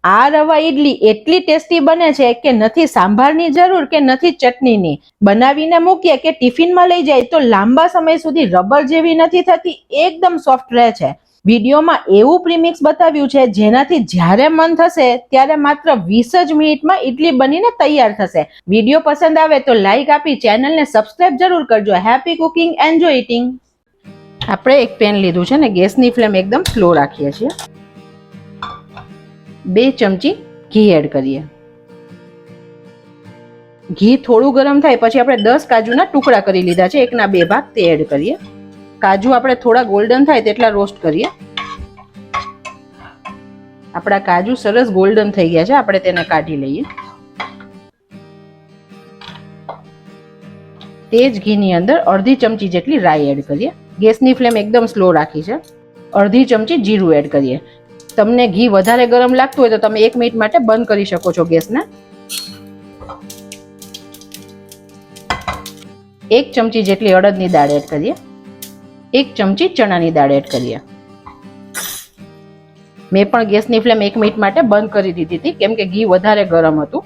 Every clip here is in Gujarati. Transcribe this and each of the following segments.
આ રવા ઈડલી એટલી ટેસ્ટી બને છે કે નથી સાંભારની જરૂર કે નથી ચટણીની. બનાવીને મૂકીએ કે ટિફિનમાં લઈ જાય તો લાંબા સમય સુધી રબર જેવી નથી થતી, એકદમ સોફ્ટ રહે છે. વિડીયોમાં એવું પ્રીમિક્સ બતાવ્યું છે જેનાથી જ્યારે મન થશે ત્યારે માત્ર 20 જ મિનિટમાં ઈડલી બનીને તૈયાર થશે. વિડીયો પસંદ આવે તો લાઈક આપી ચેનલને સબસ્ક્રાઇબ જરૂર કરજો. Happy cooking, enjoy eating. આપણે એક પેન લીધું છે ને ગેસની ફ્લેમ એકદમ સ્લો રાખીએ છીએ. 2 ચમચી ઘી એડ કરીએ. ઘી થોડું ગરમ થાય પછી આપણે 10 કાજુના ટુકડા કરી લીધા છે, 1ના 2 ભાગ તે એડ કરીએ. કાજુ આપણે થોડા ગોલ્ડન થાય તેટલા રોસ્ટ કરીએ. આપણા કાજુ સરસ ગોલ્ડન થઈ ગયા છે, આપણે તેને કાઢી લઈએ. તે જ ઘીની અંદર અડધી ચમચી જેટલી રાઈ એડ કરીએ. ગેસની ફ્લેમ એકદમ સ્લો રાખી છે. અડધી ચમચી જીરું એડ કરીએ. તમને ઘી વધારે ગરમ લાગતું હોય તો તમે 1 મિનિટ માટે બંધ કરી શકો છો ગેસને. 1 ચમચી જેટલી અડદની દાળ એડ કરીએ. 1 ચમચી ચણાની દાળ એડ કરીએ. મેં પણ ગેસની ફ્લેમ 1 મિનિટ માટે બંધ કરી દીધી હતી કેમ કે ઘી વધારે ગરમ હતું.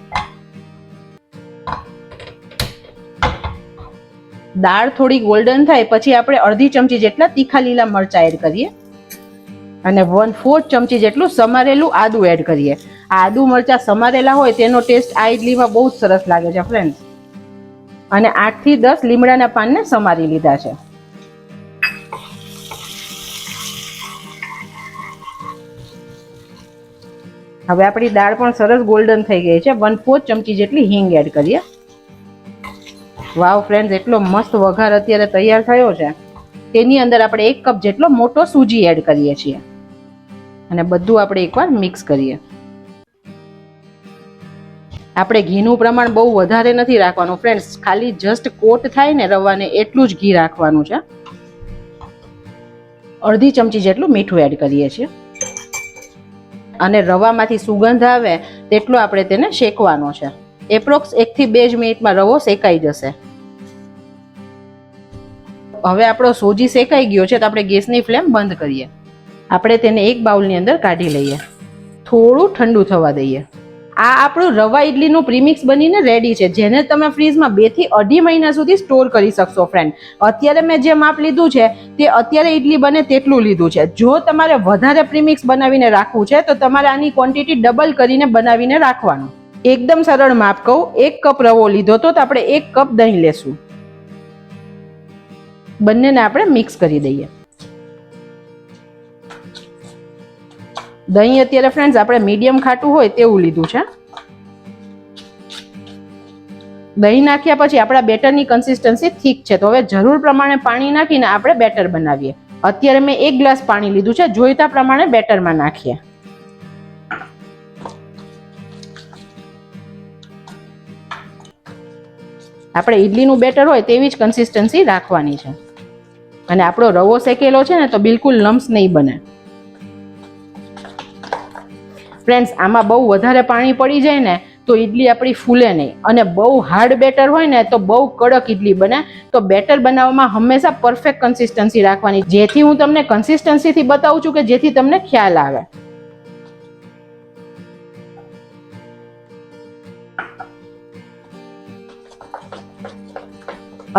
દાળ થોડી ગોલ્ડન થાય પછી આપણે અડધી ચમચી જેટલા તીખા લીલા મરચા એડ કરીએ અને 1/4 ચમચી જેટલું સમારેલું આદુ એડ કરીએ. આદુ મરચા સમારેલા હોય તેનો ટેસ્ટ આ ઇડલીમાં બહુ જ સરસ લાગે છે ફ્રેન્ડ્સ. અને 8 થી 10 લીમડાના પાનને સમારી લીધા છે. હવે આપણી દાળ પણ સરસ ગોલ્ડન થઈ ગઈ છે. 1/4 ચમચી જેટલી હિંગ એડ કરીએ. વાવ ફ્રેન્ડ્સ, એટલો મસ્ત વઘાર અત્યારે તૈયાર થયો છે. તેની અંદર આપણે 1 કપ જેટલો મોટો સૂજી એડ કરીએ છીએ અને બધું આપણે એકવાર મિક્સ કરીએ. આપણે ઘીનું પ્રમાણ બહુ વધારે નથી રાખવાનું ફ્રેન્ડ્સ, ખાલી જસ્ટ કોટ થાય ને રવાને એટલું જ ઘી રાખવાનું છે. અડધી ચમચી જેટલું મીઠું એડ કરીએ છીએ અને રવામાંથી સુગંધ આવે તેટલો આપણે તેને શેકવાનો છે. એપ્રોક્સ 1 થી 2 મિનિટમાં રવો શેકાઈ જશે. હવે આપણો સોજી શેકાઈ ગયો છે તો આપણે ગેસની ફ્લેમ બંધ કરીએ. આપણે તેને એક બાઉલની અંદર કાઢી લઈએ. થોડું ઠંડુ થવા દઈએ. આ આપણું રવા ઇડલીનું પ્રીમિક્સ બનીને રેડી છે, જેને તમે ફ્રીજમાં 2 થી 2.5 મહિના સુધી સ્ટોર કરી શકશો ફ્રેન્ડ. અત્યારે મેં જે માપ લીધું છે તે અત્યારે ઇડલી બને તેટલું લીધું છે. જો તમારે વધારે પ્રીમિક્સ બનાવીને રાખવું છે તો તમારે આની ક્વોન્ટિટી ડબલ કરીને બનાવીને રાખવાનું. એકદમ સરળ માપ કહું, 1 કપ રવો લીધો તો આપણે 1 કપ દહીં લેશું. બંનેને આપણે મિક્સ કરી દઈએ. દહીં અત્યારે ફ્રેન્ડ્સ આપણે મીડિયમ ખાટું હોય તેવું લીધું છે. દહીં નાખ્યા પછી આપણા બેટરની કન્સિસ્ટન્સી થીક છે, તો હવે જરૂર પ્રમાણે પાણી નાખીને આપણે બેટર બનાવીએ. અત્યારે મેં 1 ગ્લાસ પાણી લીધું છે, જોઈતા પ્રમાણે બેટરમાં નાખીએ. આપણે ઇડલીનું બેટર હોય તેવી જ કન્સિસ્ટન્સી રાખવાની છે અને આપણો રવો શેકેલો છે ને તો બિલકુલ લમ્સ નહીં બને. ફ્રેન્ડ્સ, આમાં બહુ વધારે પાણી પડી જાય ને તો ઇડલી આપણી ફૂલે નહીં અને બહુ હાર્ડ બેટર હોય ને તો બહુ કડક ઇડલી બને. તો બેટર બનાવવામાં હંમેશા પરફેક્ટ કન્સિસ્ટન્સી રાખવાની, જેથી હું તમને કન્સિસ્ટન્સીથી બતાવું છું કે જેથી તમને ખ્યાલ આવે.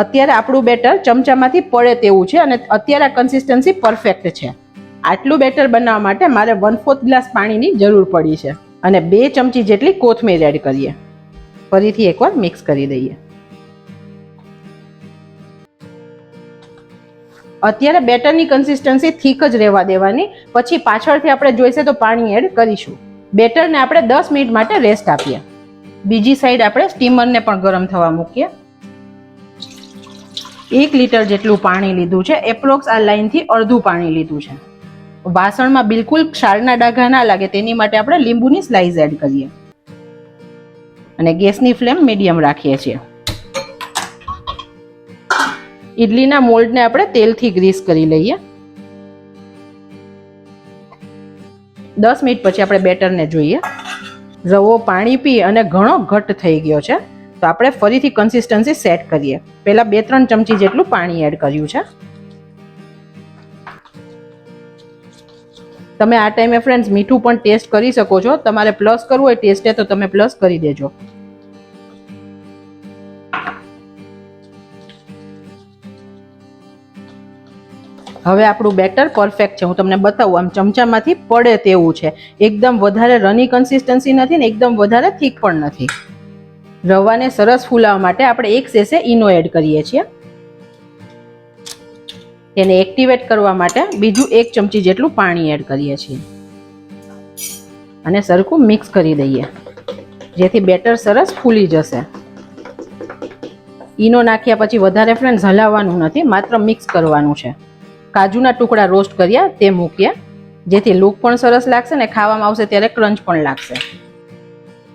અત્યારે આપણું બેટર ચમચામાંથી પડે તેવું છે અને અત્યારે આ કન્સિસ્ટન્સી પરફેક્ટ છે. આટલું બેટર બનાવવા માટે મારે 1/4 ગ્લાસ પાણીની જરૂર પડી છે અને 2 ચમચી જેટલી કોથમીર એડ કરીએ. ફરીથી એકવાર મિક્સ કરી દઈએ. અત્યારે બેટરની કન્સિસ્ટન્સી થીક જ રહેવા દેવાની, પછી પાછળથી આપણે જોઈશે તો પાણી એડ કરીશું. બેટરને આપણે 10 મિનિટ માટે રેસ્ટ આપીએ. બીજી સાઈડ આપણે સ્ટીમરને પણ ગરમ થવા મૂકીએ. 1 લીટર જેટલું પાણી લીધું છે, એપ્રોક્સ આ લાઈનથી અડધું પાણી લીધું છે. વાસણમાં બિલકુલ ક્ષારના ડાઘા ના લાગે તેની માટે આપણે લીંબુની સ્લાઈસ એડ કરીએ અને ગેસની ફ્લેમ મીડિયમ રાખીએ છીએ. ઇડલીના મોલ્ડને આપણે તેલથી ગ્રીસ કરી લઈએ. 10 મિનિટ પછી આપણે બેટરને જોઈએ. રવો પાણી પી અને ઘણો ઘટ્ટ થઈ ગયો છે, તો આપણે ફરીથી કન્સિસ્ટન્સી સેટ કરીએ. પહેલા 2-3 ચમચી જેટલું પાણી એડ કર્યું છે. તમે આ ટાઈમે ફ્રેન્ડ્સ મીઠું પણ ટેસ્ટ કરી શકો છો. તમારે પ્લસ કરવું હોય ટેસ્ટે તો તમે પ્લસ કરી દેજો. હવે આપણું બેટર પરફેક્ટ છે. હું તમને બતાવું, આમ ચમચામાંથી પડે તેવું છે. એકદમ વધારે રની કન્સિસ્ટન્સી નથી ને એકદમ વધારે થીક પણ નથી. રવાને સરસ ફૂલાવવા માટે આપણે 1 સેશે ઈનો એડ કરીએ છીએ. તેને એક્ટિવેટ કરવા માટે બીજું 1 ચમચી જેટલું પાણી એડ કરીએ છીએ અને સરખું મિક્સ કરી દઈએ, જેથી બેટર સરસ ફૂલી જશે. ઈનો નાખ્યા પછી વધારે ફ્રેન્ડ્સ હલાવવાનું નથી, માત્ર મિક્સ કરવાનું છે. કાજુના ટુકડા રોસ્ટ કર્યા તે મૂકીએ, જેથી લુક પણ સરસ લાગશે ને ખાવામાં આવશે ત્યારે ક્રંચ પણ લાગશે.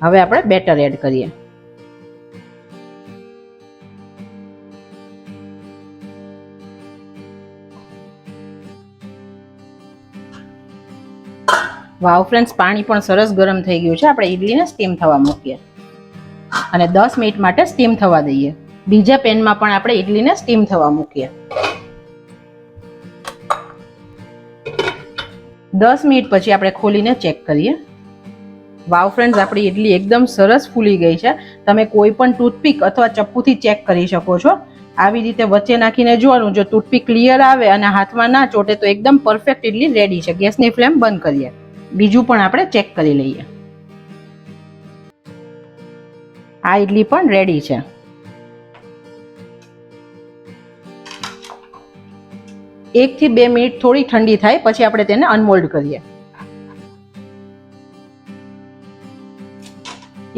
હવે આપણે બેટર એડ કરીએ. વાવ ફ્રેન્ડ્સ, પાણી પણ સરસ ગરમ થઈ ગયું છે. આપણે ઈડલીને સ્ટીમ થવા મૂકીએ અને 10 મિનિટ માટે સ્ટીમ થવા દઈએ. બીજા પેનમાં પણ આપણે ઈડલીને સ્ટીમ થવા મૂકીએ. 10 મિનિટ પછી આપણે ખોલીને ચેક કરીએ. વાવ ફ્રેન્ડ્સ, આપણી ઈડલી એકદમ સરસ ફૂલી ગઈ છે. તમે કોઈ પણ ટૂથપીક અથવા ચપ્પુથી ચેક કરી શકો છો. આવી રીતે વચ્ચે નાખીને જોવાનું, જો ટૂથપીક ક્લિયર આવે અને હાથમાં ના ચોટે તો એકદમ પરફેક્ટ ઈડલી રેડી છે. ગેસની ફ્લેમ બંધ કરીએ. બીજું પણ આપણે ચેક કરી લઈએ. આ ઈડલી પણ રેડી છે. એક થી 2 મિનિટ થોડી ઠંડી થાય પછી આપણે તેને અનમોલ્ડ કરીએ.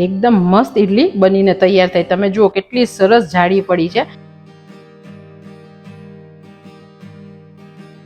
એકદમ મસ્ત ઈડલી બનીને તૈયાર થઈ. તમે જુઓ કેટલી સરસ જાડી પડી છે.